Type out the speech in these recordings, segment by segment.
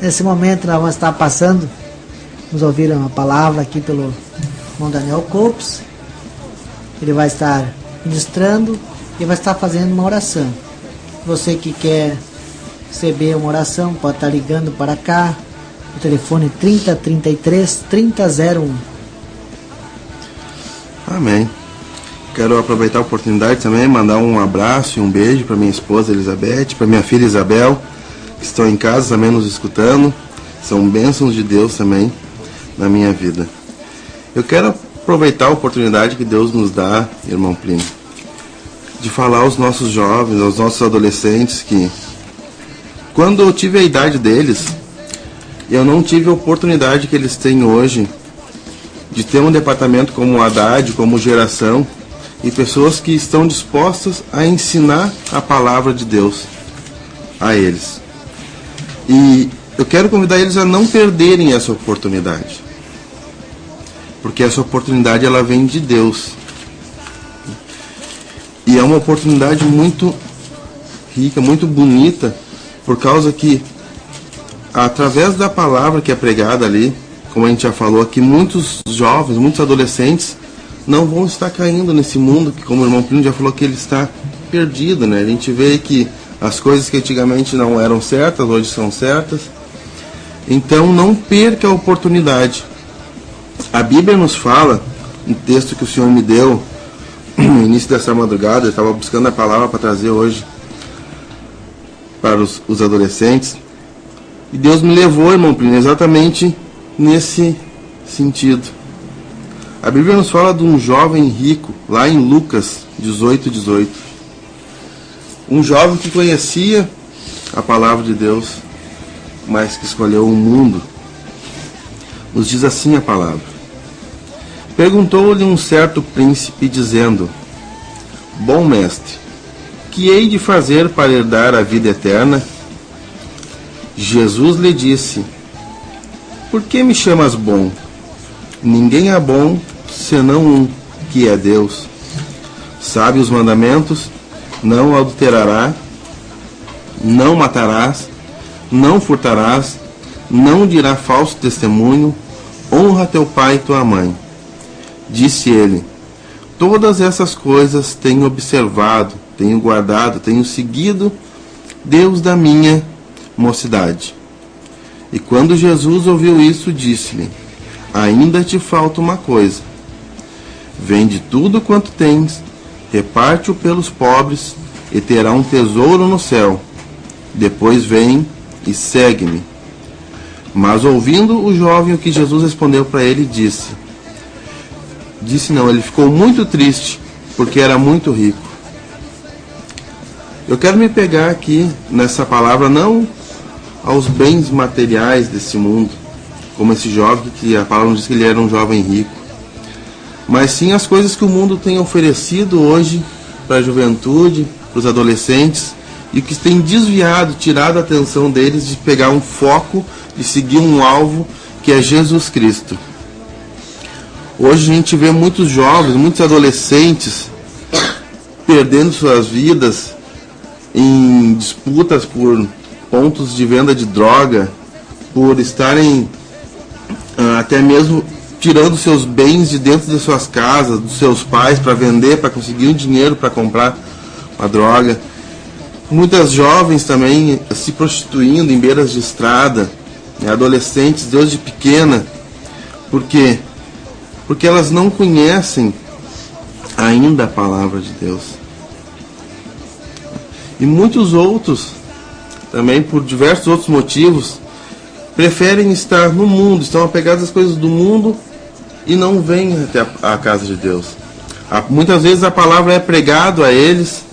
Nesse momento nós vamos estar passando, vamos ouvir uma palavra aqui pelo irmão Daniel Copes. Ele vai estar ministrando e vai estar fazendo uma oração. Você que quer receber uma oração, pode estar ligando para cá, o telefone 3033 3001. Amém. Quero aproveitar a oportunidade também, mandar um abraço e um beijo para minha esposa Elizabeth, para minha filha Isabel, que estão em casa também nos escutando. São bênçãos de Deus também na minha vida. Eu quero aproveitar a oportunidade que Deus nos dá, irmão Plínio, de falar aos nossos jovens, aos nossos adolescentes, que quando eu tive a idade deles, eu não tive a oportunidade que eles têm hoje de ter um departamento como o Haddad, como Geração, e pessoas que estão dispostas a ensinar a palavra de Deus a eles. E eu quero convidar eles a não perderem essa oportunidade, porque essa oportunidade ela vem de Deus. E é uma oportunidade muito rica, muito bonita, por causa que, através da palavra que é pregada ali, como a gente já falou aqui, muitos jovens, muitos adolescentes não vão estar caindo nesse mundo que, como o irmão Plínio já falou, que ele está perdido, né? A gente vê que as coisas que antigamente não eram certas, hoje são certas. Então não perca a oportunidade. A Bíblia nos fala, um texto que o Senhor me deu no início dessa madrugada, eu estava buscando a palavra para trazer hoje para os adolescentes, e Deus me levou, irmão Plínio, exatamente nesse sentido. A Bíblia nos fala de um jovem rico, lá em Lucas 18:18. Um jovem que conhecia a palavra de Deus, mas que escolheu o mundo. Nos diz assim a palavra: perguntou-lhe um certo príncipe, dizendo: bom mestre, que hei de fazer para herdar a vida eterna? Jesus lhe disse: por que me chamas bom? Ninguém é bom senão um, que é Deus. Sabe os mandamentos: não adulterarás, não matarás, não furtarás, não dirá falso testemunho, honra teu pai e tua mãe. Disse ele: todas essas coisas tenho observado, tenho guardado, tenho seguido Deus da minha mocidade. E quando Jesus ouviu isso, disse-lhe: ainda te falta uma coisa. Vende tudo quanto tens, reparte-o pelos pobres, e terá um tesouro no céu. Depois vem e segue-me. Mas ouvindo o jovem o que Jesus respondeu para ele, ele ficou muito triste, porque era muito rico. Eu quero me pegar aqui nessa palavra, não aos bens materiais desse mundo, como esse jovem, que a palavra diz que ele era um jovem rico, mas sim as coisas que o mundo tem oferecido hoje para a juventude, para os adolescentes, e que tem desviado, tirado a atenção deles de pegar um foco, de seguir um alvo, que é Jesus Cristo. Hoje a gente vê muitos jovens, muitos adolescentes perdendo suas vidas em disputas por pontos de venda de droga, por estarem até mesmo tirando seus bens de dentro de suas casas, dos seus pais, para vender, para conseguir um dinheiro para comprar uma droga. Muitas jovens também se prostituindo em beiras de estrada, adolescentes desde pequena. Por quê? Porque elas não conhecem ainda a palavra de Deus. E muitos outros, também por diversos outros motivos, preferem estar no mundo, estão apegados às coisas do mundo e não vêm até a casa de Deus. Muitas vezes a palavra é pregada a eles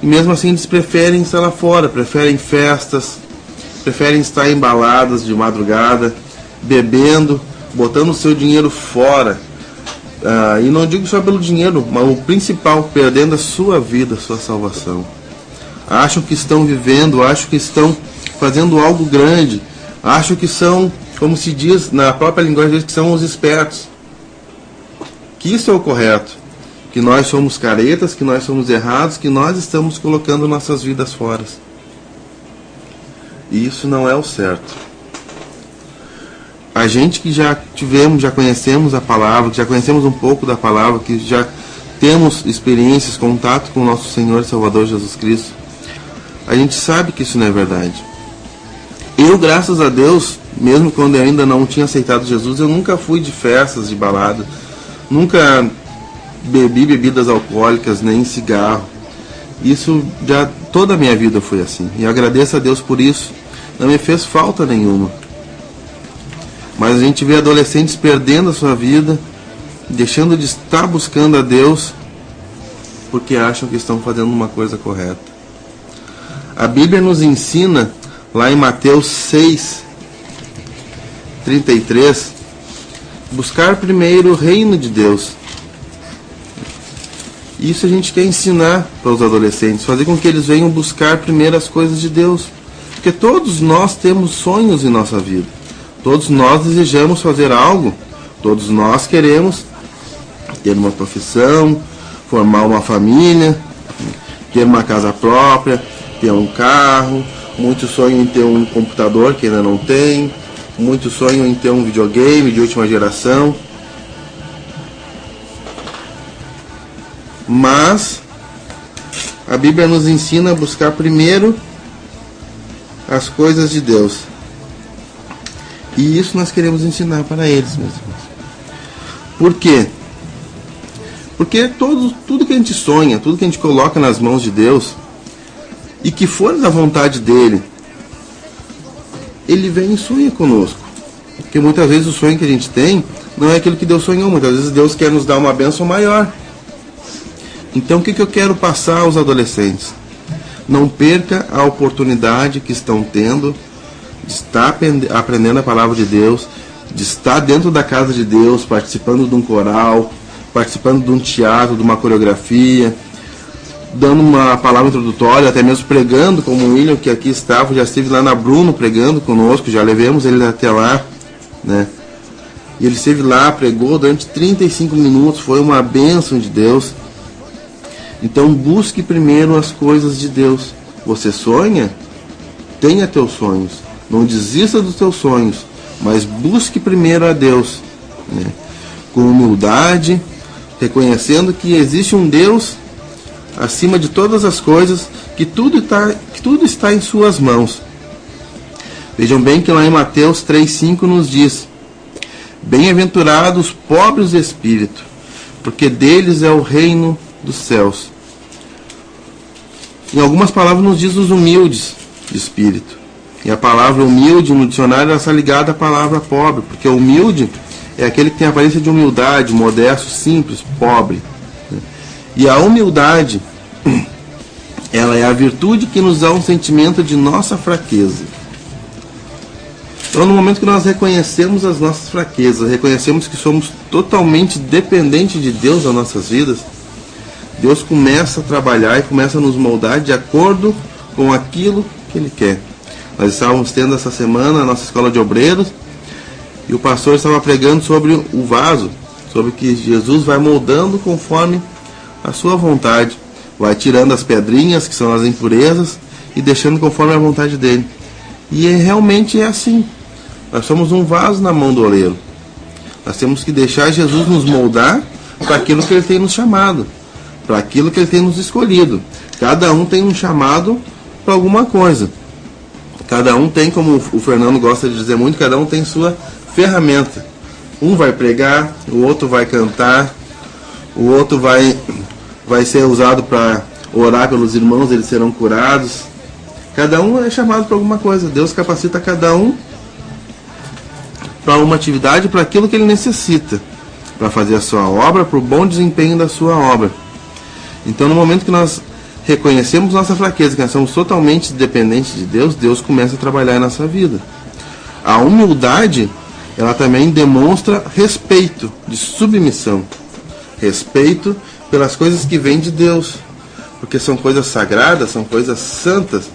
e mesmo assim eles preferem estar lá fora, preferem festas, preferem estar em baladas de madrugada, bebendo, botando o seu dinheiro fora. E não digo só pelo dinheiro, mas o principal, perdendo a sua vida, a sua salvação. Acham que estão vivendo, acham que estão fazendo algo grande, acham que são, como se diz na própria linguagem deles, que são os espertos. Que isso é o correto. Que nós somos caretas, que nós somos errados, que nós estamos colocando nossas vidas fora. E isso não é o certo. a gente que já conhecemos a palavra, que já conhecemos um pouco da palavra, que já temos experiências, contato com o nosso Senhor e Salvador Jesus Cristo, a gente sabe que isso não é verdade. Eu, graças a Deus, mesmo quando eu ainda não tinha aceitado Jesus, eu nunca fui de festas, de balada, nunca bebi bebidas alcoólicas, nem cigarro. Isso já toda a minha vida foi assim. E eu agradeço a Deus por isso. Não me fez falta nenhuma. Mas a gente vê adolescentes perdendo a sua vida, deixando de estar buscando a Deus, porque acham que estão fazendo uma coisa correta. A Bíblia nos ensina, lá em Mateus 6:33, buscar primeiro o reino de Deus. Isso a gente quer ensinar para os adolescentes, fazer com que eles venham buscar primeiro as coisas de Deus. Porque todos nós temos sonhos em nossa vida. Todos nós desejamos fazer algo. Todos nós queremos ter uma profissão, formar uma família, ter uma casa própria, ter um carro. Muitos sonham em ter um computador que ainda não tem. Muitos sonham em ter um videogame de última geração. Mas a Bíblia nos ensina a buscar primeiro as coisas de Deus. E isso nós queremos ensinar para eles, meus irmãos. Por quê? Porque tudo que a gente sonha, tudo que a gente coloca nas mãos de Deus, e que for da vontade dele, ele vem e sonha conosco. Porque muitas vezes o sonho que a gente tem não é aquilo que Deus sonhou. Muitas vezes Deus quer nos dar uma bênção maior. Então o que eu quero passar aos adolescentes? Não perca a oportunidade que estão tendo de estar aprendendo a palavra de Deus, de estar dentro da casa de Deus, participando de um coral, participando de um teatro, de uma coreografia, dando uma palavra introdutória, até mesmo pregando, como o William, que aqui estava, já esteve lá na Bruno pregando conosco, já levamos ele até lá, né? E ele esteve lá, pregou durante 35 minutos, foi uma bênção de Deus. Então busque primeiro as coisas de Deus. Você sonha? Tenha teus sonhos. Não desista dos teus sonhos, mas busque primeiro a Deus, né? Com humildade, reconhecendo que existe um Deus acima de todas as coisas, que tudo está em suas mãos. Vejam bem que lá em Mateus 3,5 nos diz: bem-aventurados os pobres de espírito, porque deles é o reino dos céus. Em algumas palavras nos diz os humildes de espírito. E a palavra humilde no dicionário ela está ligada à palavra pobre, porque humilde é aquele que tem a aparência de humildade, modesto, simples, pobre. E a humildade, ela é a virtude que nos dá um sentimento de nossa fraqueza. Então, no momento que nós reconhecemos as nossas fraquezas, reconhecemos que somos totalmente dependentes de Deus nas nossas vidas, Deus começa a trabalhar e começa a nos moldar de acordo com aquilo que Ele quer. Nós estávamos tendo essa semana a nossa escola de obreiros e o pastor estava pregando sobre o vaso, sobre que Jesus vai moldando conforme a sua vontade, vai tirando as pedrinhas, que são as impurezas, e deixando conforme a vontade dele. E realmente é assim. Nós somos um vaso na mão do oleiro. Nós temos que deixar Jesus nos moldar para aquilo que Ele tem nos chamado, para aquilo que Ele tem nos escolhido. Cada um tem um chamado para alguma coisa. Cada um tem, como o Fernando gosta de dizer muito, cada um tem sua ferramenta. Um vai pregar, o outro vai cantar, o outro vai ser usado para orar pelos irmãos, eles serão curados. Cada um é chamado para alguma coisa. Deus capacita cada um para uma atividade, para aquilo que ele necessita, para fazer a sua obra, para o bom desempenho da sua obra. Então, no momento que nós reconhecemos nossa fraqueza, que nós somos totalmente dependentes de Deus, Deus começa a trabalhar em nossa vida. A humildade, ela também demonstra respeito, de submissão. Respeito pelas coisas que vêm de Deus, porque são coisas sagradas, são coisas santas.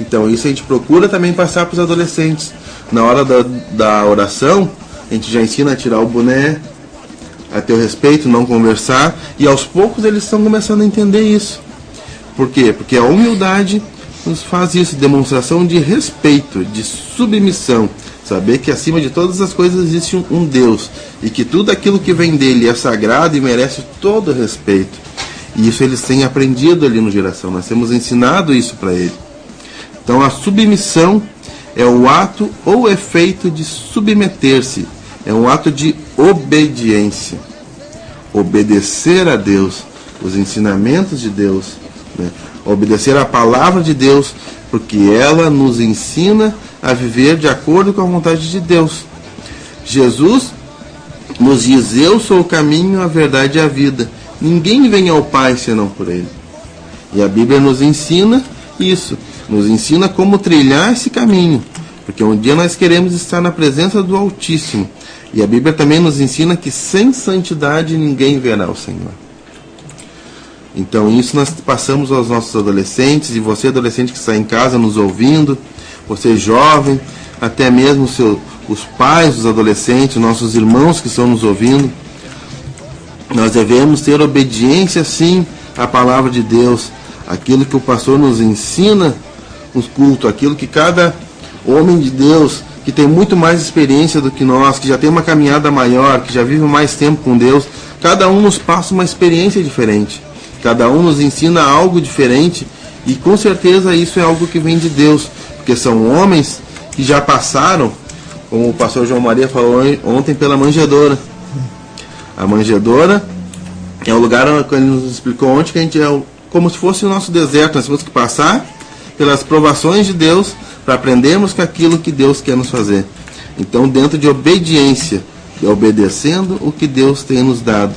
Então isso a gente procura também passar para os adolescentes. Na hora da oração, a gente já ensina a tirar o boné, a ter o respeito, não conversar, e aos poucos eles estão começando a entender isso. Por quê? Porque a humildade nos faz isso, demonstração de respeito, de submissão. Saber que acima de todas as coisas existe um Deus e que tudo aquilo que vem dele é sagrado e merece todo respeito. E isso eles têm aprendido ali no Geração. Nós temos ensinado isso para ele. Então a submissão é o ato ou efeito de submeter-se. É um ato de obediência. Obedecer a Deus, os ensinamentos de Deus, né? Obedecer a palavra de Deus, porque ela nos ensina a viver de acordo com a vontade de Deus. Jesus nos diz: eu sou o caminho, a verdade e a vida. Ninguém vem ao Pai senão por Ele. E a Bíblia nos ensina isso, nos ensina como trilhar esse caminho, porque um dia nós queremos estar na presença do Altíssimo. E a Bíblia também nos ensina que sem santidade ninguém verá o Senhor. Então isso nós passamos aos nossos adolescentes, e você adolescente que está em casa nos ouvindo, você jovem, até mesmo os pais dos adolescentes, nossos irmãos que estão nos ouvindo. Nós devemos ter obediência sim à palavra de Deus, aquilo que o pastor nos ensina nos cultos, aquilo que cada homem de Deus que tem muito mais experiência do que nós, que já tem uma caminhada maior, que já vive mais tempo com Deus, cada um nos passa uma experiência diferente, cada um nos ensina algo diferente, e com certeza isso é algo que vem de Deus, porque são homens que já passaram, como o pastor João Maria falou ontem, pela manjedoura. A manjedoura é o lugar que ele nos explicou ontem, que a gente como se fosse o nosso deserto. Nós temos que passar pelas provações de Deus para aprendermos com aquilo que Deus quer nos fazer. Então, dentro de obediência, obedecendo o que Deus tem nos dado.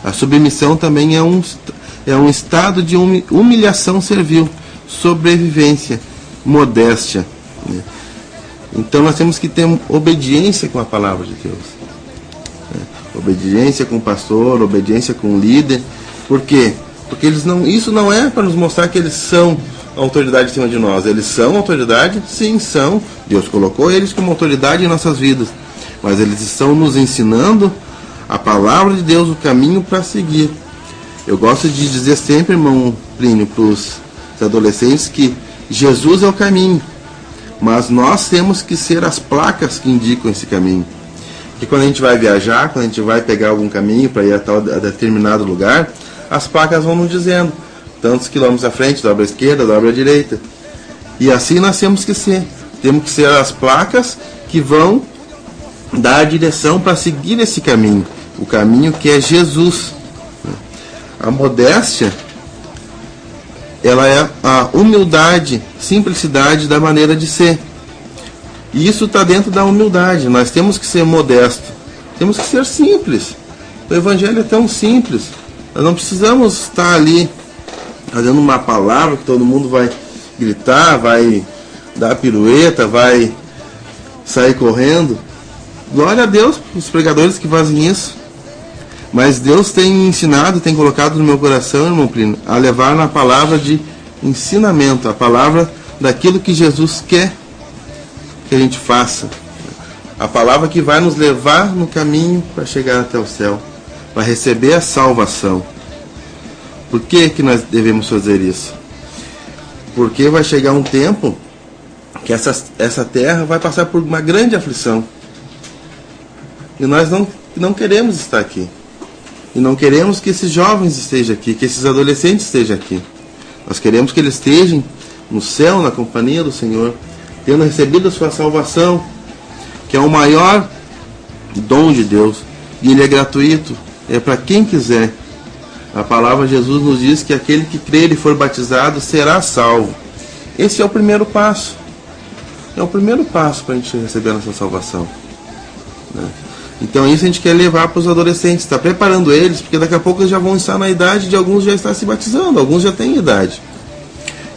A submissão também é um estado de humilhação servil, sobrevivência, modéstia, né? Então nós temos que ter obediência com a palavra de Deus, né? Obediência com o pastor, obediência com o líder. Por quê? Porque isso não é para nos mostrar que eles são autoridade em cima de nós. Eles são autoridade? Sim, são. Deus colocou eles como autoridade em nossas vidas. Mas eles estão nos ensinando a palavra de Deus, o caminho para seguir. Eu gosto de dizer sempre, irmão Plínio, para os adolescentes, que Jesus é o caminho, mas nós temos que ser as placas que indicam esse caminho. Porque quando a gente vai viajar, quando a gente vai pegar algum caminho para ir a determinado lugar, as placas vão nos dizendo tantos quilômetros à frente, dobra à esquerda, dobra à direita. E assim nós temos que ser. Temos que ser as placas que vão dar a direção para seguir esse caminho. O caminho que é Jesus. A modéstia, ela é a humildade, simplicidade da maneira de ser. E isso está dentro da humildade. Nós temos que ser modestos. Temos que ser simples. O Evangelho é tão simples. Nós não precisamos estar ali fazendo uma palavra que todo mundo vai gritar, vai dar pirueta, vai sair correndo. Glória a Deus, os pregadores que fazem isso. Mas Deus tem ensinado, tem colocado no meu coração, irmão Plínio, a levar na palavra de ensinamento, a palavra daquilo que Jesus quer que a gente faça. A palavra que vai nos levar no caminho para chegar até o céu, para receber a salvação. Por que que nós devemos fazer isso? Porque vai chegar um tempo que essa terra vai passar por uma grande aflição. E nós não queremos estar aqui. E não queremos que esses jovens estejam aqui, que esses adolescentes estejam aqui. Nós queremos que eles estejam no céu, na companhia do Senhor, tendo recebido a sua salvação, que é o maior dom de Deus. E ele é gratuito, é para quem quiser. A palavra de Jesus nos diz que aquele que crer e for batizado será salvo. Esse é o primeiro passo. É o primeiro passo para a gente receber a nossa salvação, né? Então isso a gente quer levar para os adolescentes, está preparando eles, porque daqui a pouco eles já vão estar na idade de alguns já estar se batizando, alguns já têm idade.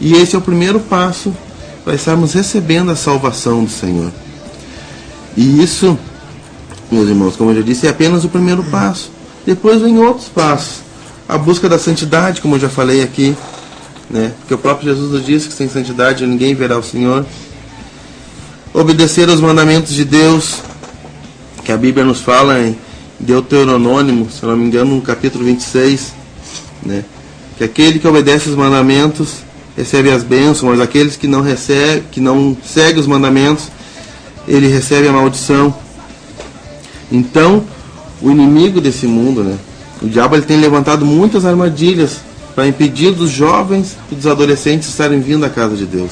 E esse é o primeiro passo para estarmos recebendo a salvação do Senhor. E isso, meus irmãos, como eu já disse, é apenas o primeiro passo. Depois vem outros passos. A busca da santidade, como eu já falei aqui, né? Porque o próprio Jesus nos disse que sem santidade ninguém verá o Senhor. Obedecer aos mandamentos de Deus, que a Bíblia nos fala em Deuteronômio, se não me engano, no capítulo 26, né? Que aquele que obedece os mandamentos recebe as bênçãos, mas aqueles que não seguem os mandamentos, ele recebe a maldição. Então, o inimigo desse mundo, né? O diabo, ele tem levantado muitas armadilhas para impedir dos jovens e dos adolescentes estarem vindo à casa de Deus.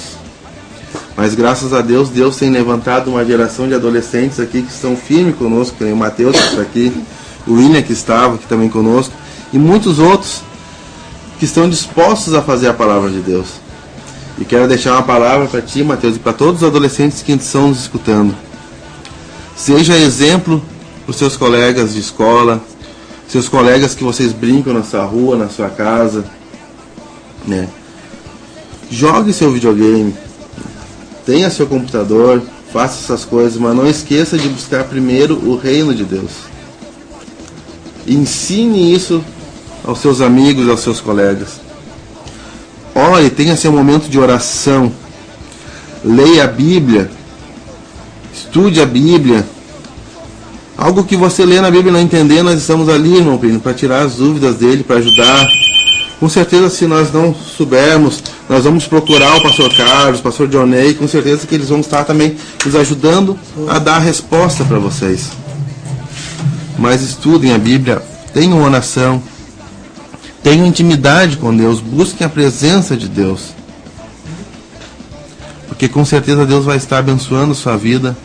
Mas graças a Deus, Deus tem levantado uma geração de adolescentes aqui que estão firmes conosco, tem o Mateus que está aqui, o William que estava aqui também conosco, e muitos outros que estão dispostos a fazer a palavra de Deus. E quero deixar uma palavra para ti, Mateus, e para todos os adolescentes que estão nos escutando. Seja exemplo para os seus colegas de escola, seus colegas que vocês brincam na sua rua, na sua casa, né? Jogue seu videogame, tenha seu computador, faça essas coisas, mas não esqueça de buscar primeiro o reino de Deus. Ensine isso aos seus amigos, aos seus colegas. Ore, tenha seu momento de oração, leia a Bíblia, estude a Bíblia. Algo que você lê na Bíblia e não entender, nós estamos ali, irmão Plínio, para tirar as dúvidas dele, para ajudar. Com certeza, se nós não soubermos, nós vamos procurar o pastor Carlos, o pastor Johnny, com certeza que eles vão estar também nos ajudando a dar a resposta para vocês. Mas estudem a Bíblia, tenham oração, tenham intimidade com Deus, busquem a presença de Deus. Porque com certeza Deus vai estar abençoando a sua vida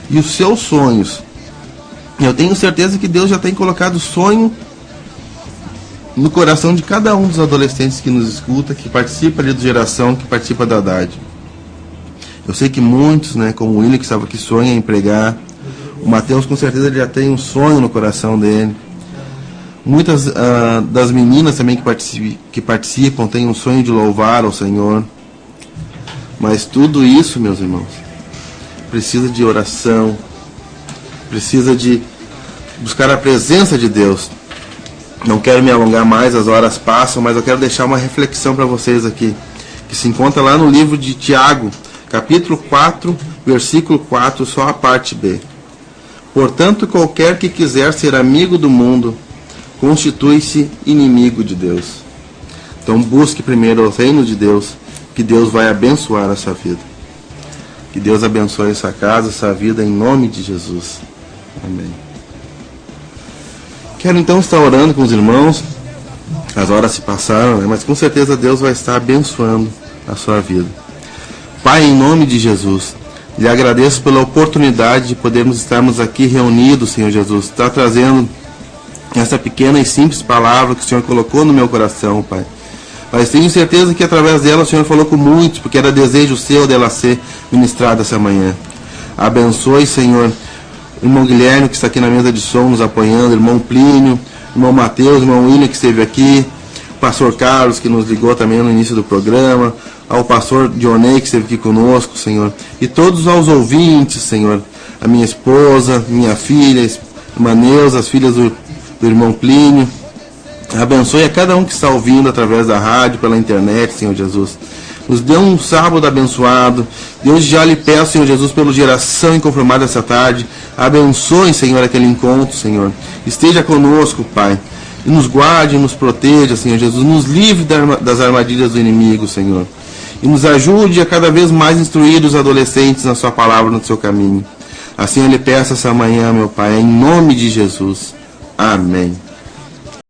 e os seus sonhos. Eu tenho certeza que Deus já tem colocado sonho no coração de cada um dos adolescentes que nos escuta, que participa ali do Geração, que participa da Haddad. Eu sei que muitos, né, como o William que estava aqui, sonham em pregar. O Mateus com certeza ele já tem um sonho no coração dele. Muitas das meninas também que participam têm um sonho de louvar ao Senhor. Mas tudo isso, meus irmãos, precisa de oração, precisa de buscar a presença de Deus. Não quero me alongar mais, as horas passam, mas eu quero deixar uma reflexão para vocês aqui, que se encontra lá no livro de Tiago, capítulo 4, versículo 4, só a parte B. Portanto, qualquer que quiser ser amigo do mundo, constitui-se inimigo de Deus. Então busque primeiro o reino de Deus, que Deus vai abençoar a sua vida. Que Deus abençoe essa casa, essa vida, em nome de Jesus. Amém. Quero então estar orando com os irmãos. As horas se passaram, né? Mas com certeza Deus vai estar abençoando a sua vida. Pai, em nome de Jesus, lhe agradeço pela oportunidade de podermos estarmos aqui reunidos, Senhor Jesus. Está trazendo essa pequena e simples palavra que o Senhor colocou no meu coração, Pai. Mas tenho certeza que através dela o Senhor falou com muitos, porque era desejo seu dela ser ministrada essa manhã. Abençoe, Senhor, o irmão Guilherme, que está aqui na mesa de som nos apoiando, irmão Plínio, irmão Mateus, irmão William, que esteve aqui, o pastor Carlos, que nos ligou também no início do programa, ao pastor Dionei, que esteve aqui conosco, Senhor, e todos aos ouvintes, Senhor, a minha esposa, minha filha, irmã Neuza, as filhas do irmão Plínio. Abençoe a cada um que está ouvindo através da rádio, pela internet, Senhor Jesus. Nos dê um sábado abençoado. Deus, já lhe peço, Senhor Jesus, pela Geração Inconformada essa tarde. Abençoe, Senhor, aquele encontro, Senhor. Esteja conosco, Pai. E nos guarde, nos proteja, Senhor Jesus. Nos livre das armadilhas do inimigo, Senhor. E nos ajude a cada vez mais instruir os adolescentes na sua palavra, no seu caminho. Assim eu lhe peço essa manhã, meu Pai, em nome de Jesus. Amém.